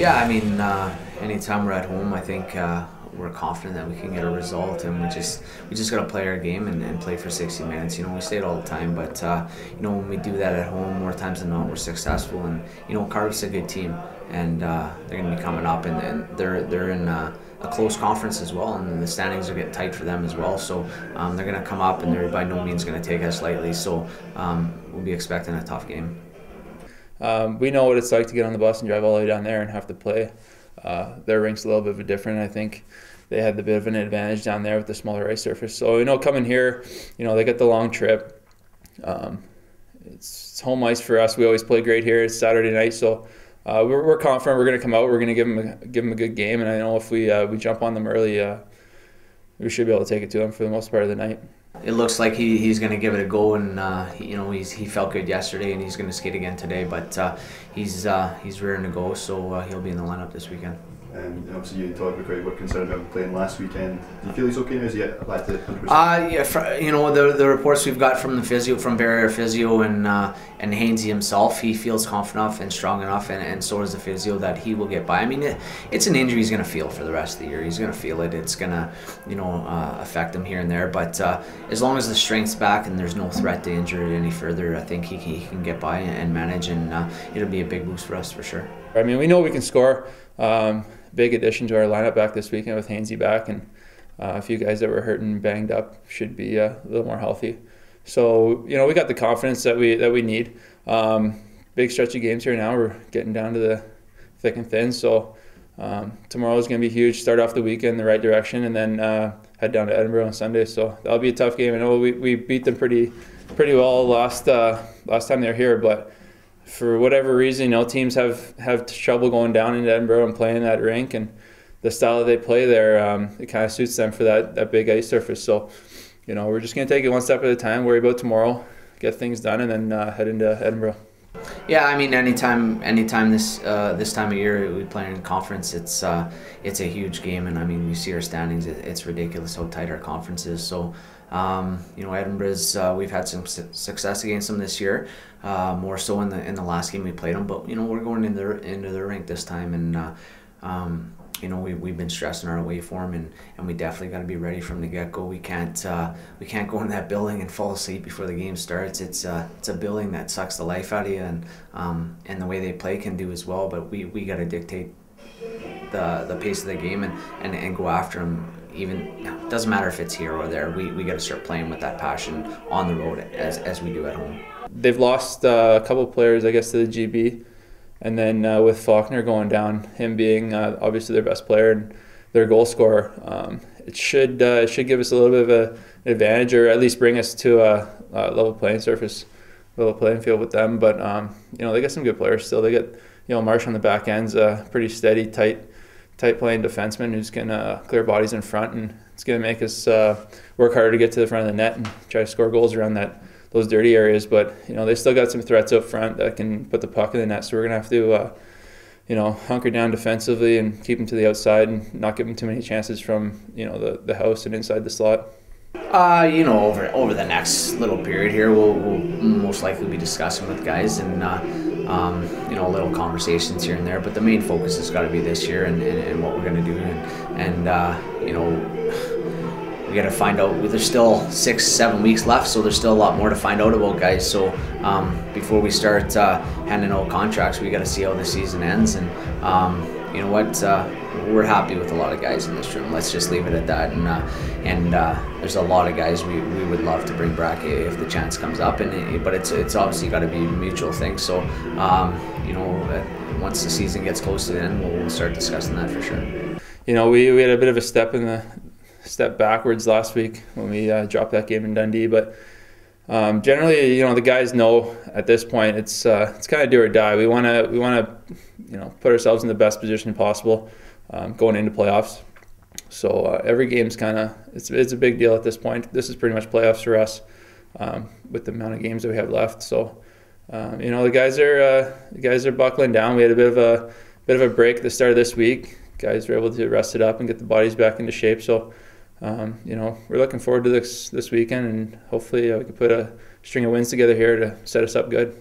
Yeah, I mean, anytime we're at home, I think we're confident that we can get a result, and we just got to play our game and play for 60 minutes. You know, we say it all the time, but you know, when we do that at home, more times than not, we're successful. And you know, Cardiff's a good team, and they're going to be coming up, and they're in a close conference as well, and the standings are getting tight for them as well. So they're going to come up, and they're by no means going to take us lightly. So we'll be expecting a tough game. We know what it's like to get on the bus and drive all the way down there and have to play. Their rink's a little bit of a different. I think they had a bit of an advantage down there with the smaller ice surface. So, you know, coming here, you know, they get the long trip. It's home ice for us. We always play great here. It's Saturday night, so we're confident we're going to come out. We're going to give them a good game, and I know if we jump on them early, we should be able to take it to them for the most part of the night. It looks like he's going to give it a go, and you know, he felt good yesterday, and he's going to skate again today. But he's rearing to go, so he'll be in the lineup this weekend. And obviously, you talked about what concerned about playing last weekend. Do you feel he's okay now? Is he back to 100%? Yeah, you know, the reports we've got from the physio, from Barrier Physio, and Hainsey himself, he feels confident enough and strong enough, and so does the physio, that he will get by. I mean, it's an injury he's going to feel for the rest of the year. He's going to feel it. It's going to, you know, affect him here and there. But as long as the strength's back and there's no threat to injure it any further, I think he can get by and manage, and it'll be a big boost for us for sure. I mean, we know we can score. Big addition to our lineup back this weekend with Hainsey back, and a few guys that were hurt and banged up should be a little more healthy. So, you know, we got the confidence that we need. Big stretch of games here now. We're getting down to the thick and thin. So tomorrow is going to be huge. Start off the weekend in the right direction, and then head down to Edinburgh on Sunday. So that'll be a tough game. I know we beat them pretty well last time they were here, but for whatever reason, you know, teams have trouble going down into Edinburgh and playing that rink, and the style that they play there, it kind of suits them for that big ice surface. So, you know, we're just going to take it one step at a time, worry about tomorrow, get things done, and then head into Edinburgh. Yeah, I mean, anytime this time of year we play in conference, it's a huge game, and I mean, we see our standings. It's ridiculous how tight our conference is. So, you know, Edinburgh's we've had some success against them this year, more so in the last game we played them. But you know, we're going into their rink this time, and you know, we've been stressing our away form, and we definitely got to be ready from the get-go. We can't go into that building and fall asleep before the game starts. It's a building that sucks the life out of you, and the way they play can do as well. But we got to dictate the pace of the game and go after them. Even, it doesn't matter if it's here or there. We got to start playing with that passion on the road as we do at home. They've lost a couple of players, I guess, to the GB. And then with Faulkner going down, him being obviously their best player and their goal scorer, it should give us a little bit of an advantage, or at least bring us to a level playing surface, level playing field with them. But you know, they got some good players still. They get, you know, Marsh on the back end's a pretty steady, tight playing defenseman who's gonna clear bodies in front, and it's gonna make us work harder to get to the front of the net and try to score goals around those dirty areas. But you know, they still got some threats up front that can put the puck in the net, so we're gonna have to you know, hunker down defensively and keep them to the outside and not give them too many chances from, you know, the house and inside the slot. You know, over the next little period here, we'll most likely be discussing with guys, and you know, little conversations here and there. But the main focus has got to be this year and what we're going to do, and you know, we got to find out. There's still 6-7 weeks left, so there's still a lot more to find out about, guys. So before we start handing out contracts, we got to see how the season ends, and you know what, we're happy with a lot of guys in this room. Let's just leave it at that. And there's a lot of guys we would love to bring back if the chance comes up. But it's obviously got to be a mutual thing. So you know, once the season gets close to the end, we'll start discussing that for sure. You know, we had a bit of a step backwards last week when we dropped that game in Dundee. But generally, you know, the guys know at this point it's kind of do or die. We want to you know, put ourselves in the best position possible going into playoffs. So every game's kind of it's a big deal at this point. This is pretty much playoffs for us with the amount of games that we have left. So you know, the guys are buckling down. We had a bit of a break at the start of this week. Guys were able to rest it up and get the bodies back into shape. So you know, we're looking forward to this weekend, and hopefully we can put a string of wins together here to set us up good.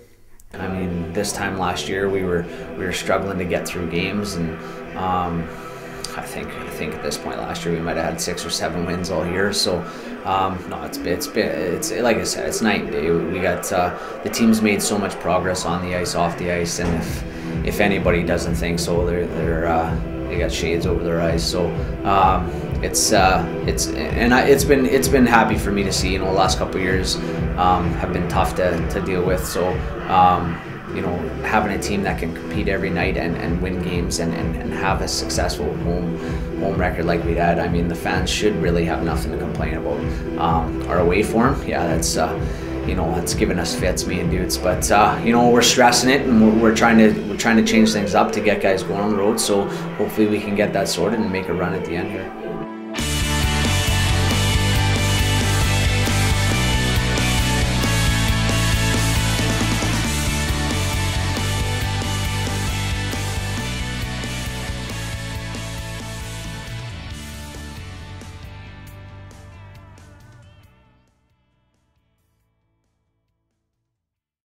I mean, this time last year we were struggling to get through games, and I think at this point last year we might have had 6 or 7 wins all year. So no, it's like I said, it's night and day. We got the team's made so much progress on the ice, off the ice, and if anybody doesn't think so, they got shades over their eyes. So it's been happy for me to see. You know, the last couple of years have been tough to deal with. So you know, having a team that can compete every night and win games and have a successful home record like we had, I mean, the fans should really have nothing to complain about. Our away form, yeah, that's you know, that's given us fits, me and dudes. But you know, we're stressing it, and we're trying to change things up to get guys going on the road. So hopefully we can get that sorted and make a run at the end here.